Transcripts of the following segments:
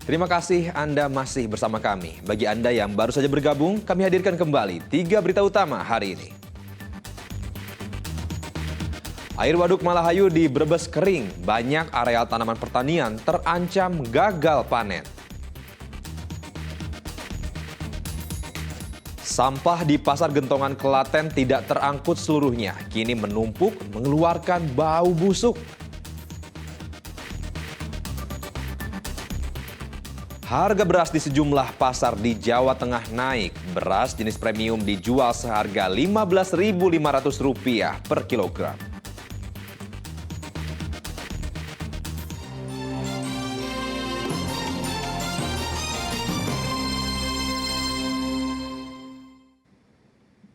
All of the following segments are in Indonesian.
Terima kasih Anda masih bersama kami. Bagi Anda yang baru saja bergabung, kami hadirkan kembali 3 berita utama hari ini. Air Waduk Malahayu di Brebes kering, banyak areal tanaman pertanian terancam gagal panen. Sampah di Pasar Gentongan Klaten tidak terangkut seluruhnya, kini menumpuk mengeluarkan bau busuk. Harga beras di sejumlah pasar di Jawa Tengah naik. Beras jenis premium dijual seharga Rp15.500 per kilogram.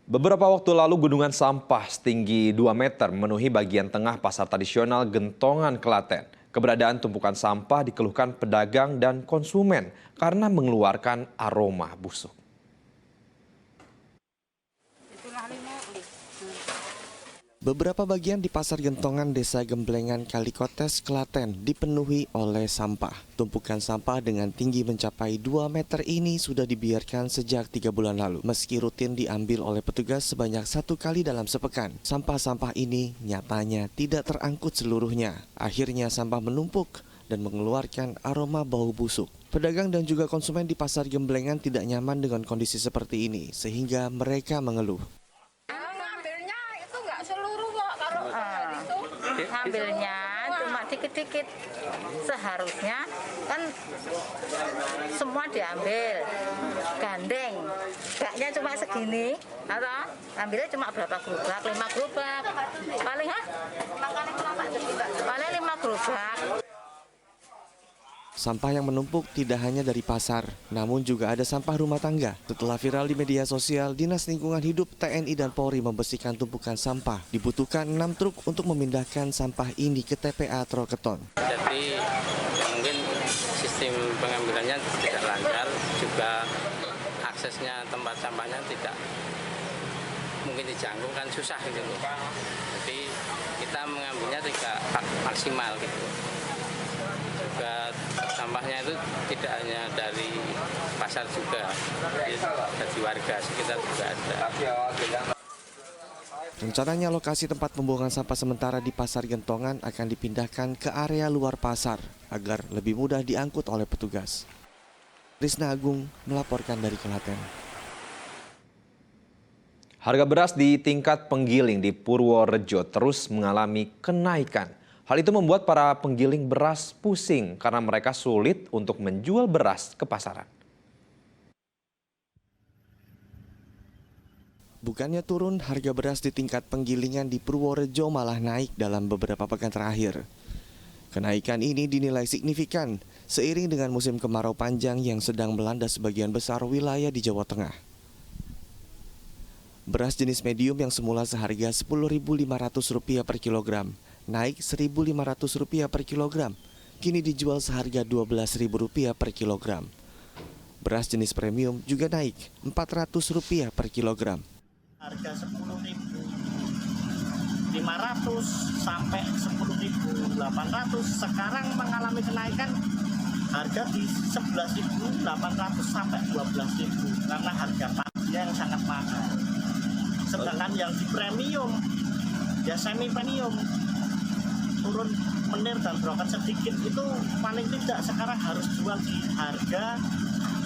Beberapa waktu lalu gunungan sampah setinggi 2 meter memenuhi bagian tengah pasar tradisional Gentongan Klaten. Keberadaan tumpukan sampah dikeluhkan pedagang dan konsumen karena mengeluarkan aroma busuk. Beberapa bagian di Pasar Gentongan Desa Gemblengan Kalikotes, Klaten dipenuhi oleh sampah. Tumpukan sampah dengan tinggi mencapai 2 meter ini sudah dibiarkan sejak 3 bulan lalu. Meski rutin diambil oleh petugas sebanyak 1 kali dalam sepekan, sampah-sampah ini nyatanya tidak terangkut seluruhnya. Akhirnya sampah menumpuk dan mengeluarkan aroma bau busuk. Pedagang dan juga konsumen di Pasar Gemblengan tidak nyaman dengan kondisi seperti ini, sehingga mereka mengeluh. Ngambilnya cuma dikit-dikit, seharusnya kan semua diambil, gandeng, baknya cuma segini, atau ambilnya cuma berapa gerobak, 5 gerobak, paling 5 gerobak. Sampah yang menumpuk tidak hanya dari pasar, namun juga ada sampah rumah tangga. Setelah viral di media sosial, Dinas Lingkungan Hidup, TNI, dan Polri membersihkan tumpukan sampah. Dibutuhkan 6 truk untuk memindahkan sampah ini ke TPA Troketon. Jadi mungkin sistem pengambilannya tidak lancar, juga aksesnya tempat sampahnya tidak mungkin dijangkau kan susah gitu. Jadi kita mengambilnya tidak maksimal gitu. Juga sampahnya itu tidak hanya dari pasar juga, dari warga sekitar juga ada. Rencananya lokasi tempat pembuangan sampah sementara di Pasar Gentongan akan dipindahkan ke area luar pasar agar lebih mudah diangkut oleh petugas. Risna Agung melaporkan dari Klaten. Harga beras di tingkat penggiling di Purworejo terus mengalami kenaikan. Hal itu membuat para penggiling beras pusing karena mereka sulit untuk menjual beras ke pasaran. Bukannya turun, harga beras di tingkat penggilingan di Purworejo malah naik dalam beberapa pekan terakhir. Kenaikan ini dinilai signifikan seiring dengan musim kemarau panjang yang sedang melanda sebagian besar wilayah di Jawa Tengah. Beras jenis medium yang semula seharga Rp10.500 per kilogram, naik Rp1.500 per kilogram, kini dijual seharga Rp12.000 per kilogram. Beras jenis premium juga naik Rp400 per kilogram. Harga Rp10.500 sampai Rp10.800, sekarang mengalami kenaikan harga di Rp11.800 sampai Rp12.000 karena harga paginya yang sangat mahal. Sedangkan yang di premium, ya semi premium, turun menir dan brokat sedikit, itu paling tidak sekarang harus jual di harga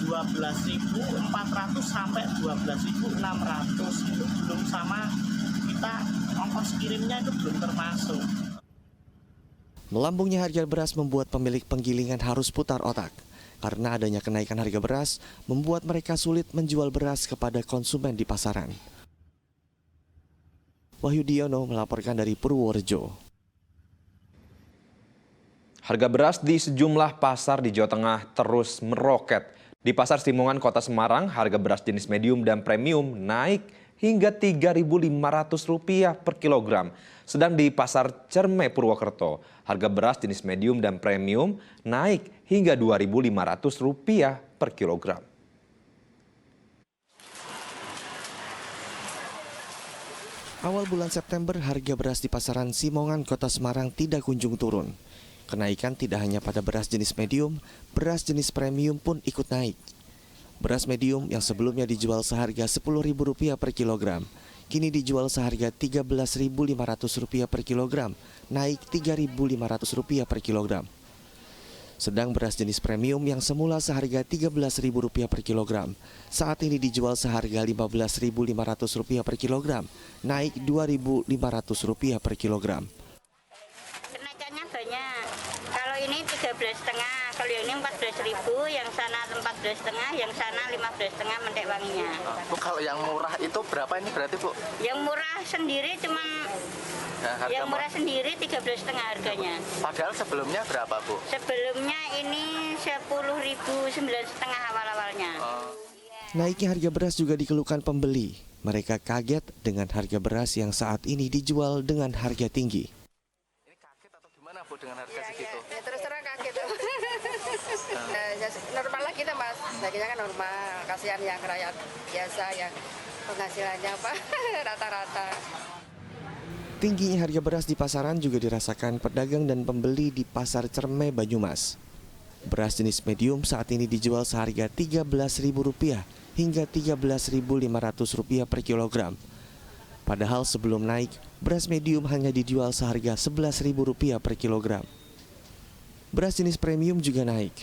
Rp12.400 sampai Rp12.600. Itu belum sama kita ongkos kirimnya, itu belum termasuk. Melambungnya harga beras membuat pemilik penggilingan harus putar otak. Karena adanya kenaikan harga beras, membuat mereka sulit menjual beras kepada konsumen di pasaran. Wahyu Diono melaporkan dari Purworejo. Harga beras di sejumlah pasar di Jawa Tengah terus meroket. Di Pasar Simongan, Kota Semarang, harga beras jenis medium dan premium naik hingga Rp3.500 per kilogram. Sedang di Pasar Cerme, Purwokerto, harga beras jenis medium dan premium naik hingga Rp2.500 per kilogram. Awal bulan September, harga beras di pasaran Simongan, Kota Semarang tidak kunjung turun. kenaikan tidak hanya pada beras jenis medium, beras jenis premium pun ikut naik. Beras medium yang sebelumnya dijual seharga Rp10.000 per kilogram, kini dijual seharga Rp13.500 per kilogram, naik Rp3.500 per kilogram. Sedang beras jenis premium yang semula seharga Rp13.000 per kilogram, saat ini dijual seharga Rp15.500 per kilogram, naik Rp2.500 per kilogram. Kenaikannya banyak. Kalau ini 13,5, kalau yang ini 14.000, yang sana 14,5, yang sana 15,5 mendek wanginya. Bu, kalau yang murah itu berapa ini berarti, Bu? Yang murah sendiri cuman yang murah sendiri 13,5 harganya. Padahal sebelumnya berapa, Bu? Sebelumnya ini 10.000, 9,5 awal-awalnya. Naiknya harga beras juga dikeluhkan pembeli. Mereka kaget dengan harga beras yang saat ini dijual dengan harga tinggi. Ini kaget atau gimana, Bu, dengan harga segitu? Ya terus terang kaget. Ya, normal lagi tuh, Mas. Dagingnya kan normal. Kasihan yang rakyat biasa yang penghasilannya apa rata-rata. Tingginya harga beras di pasaran juga dirasakan pedagang dan pembeli di Pasar Cermai, Banyumas. Beras jenis medium saat ini dijual seharga Rp13.000 hingga Rp13.500 per kilogram. Padahal sebelum naik, beras medium hanya dijual seharga Rp11.000 per kilogram. Beras jenis premium juga naik.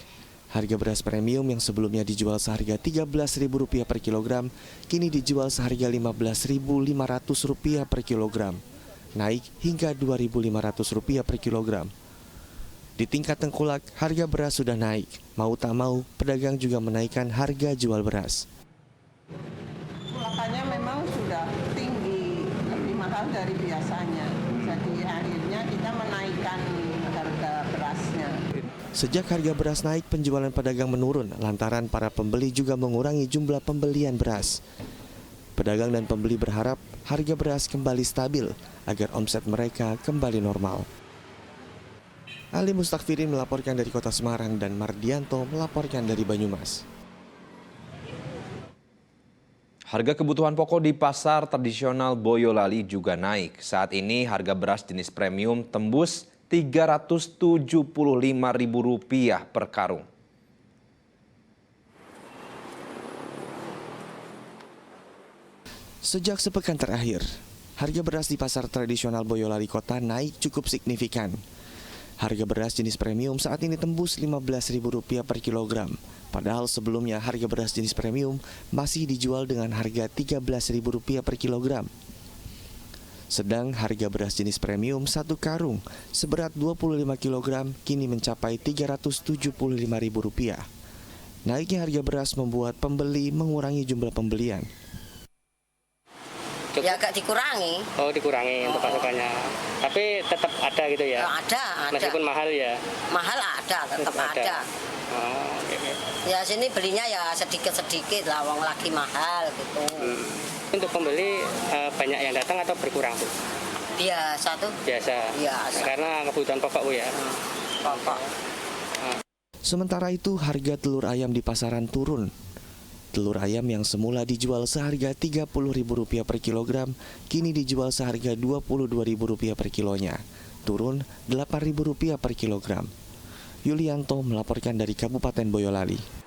Harga beras premium yang sebelumnya dijual seharga Rp13.000 per kilogram, kini dijual seharga Rp15.500 per kilogram, naik hingga Rp2.500 per kilogram. Di tingkat tengkulak, harga beras sudah naik. Mau tak mau, pedagang juga menaikkan harga jual beras. Makanya memang sudah tinggi, lebih mahal dari biasanya. Jadi akhirnya kita menaikkan harga berasnya. Sejak harga beras naik, penjualan pedagang menurun lantaran para pembeli juga mengurangi jumlah pembelian beras. Pedagang dan pembeli berharap harga beras kembali stabil agar omset mereka kembali normal. Ali Mustakfirin melaporkan dari Kota Semarang dan Mardianto melaporkan dari Banyumas. Harga kebutuhan pokok di pasar tradisional Boyolali juga naik. Saat ini harga beras jenis premium tembus Rp375.000 per karung. Sejak sepekan terakhir, harga beras di pasar tradisional Boyolali Kota naik cukup signifikan. Harga beras jenis premium saat ini tembus Rp15.000 per kilogram. Padahal sebelumnya harga beras jenis premium masih dijual dengan harga Rp13.000 per kilogram. Sedang harga beras jenis premium satu karung seberat 25 kg kini mencapai Rp375.000. Naiknya harga beras membuat pembeli mengurangi jumlah pembelian. Ya agak dikurangi. Oh, dikurangi untuk pasokannya. Tapi tetap ada gitu ya? Ada. Meskipun mahal ya? Mahal ada, tetap ada. Oh, okay. Ya sini belinya ya sedikit-sedikit lah, wong lagi mahal gitu. Untuk pembeli banyak yang datang atau berkurang, Bu? Biasa tuh. Biasa? Biasa. Karena kebutuhan pokok, Bu, ya? Pokok. Sementara itu harga telur ayam di pasaran turun. Telur ayam yang semula dijual seharga Rp30.000 per kilogram, kini dijual seharga Rp22.000 per kilonya, turun Rp8.000 per kilogram. Yulianto melaporkan dari Kabupaten Boyolali.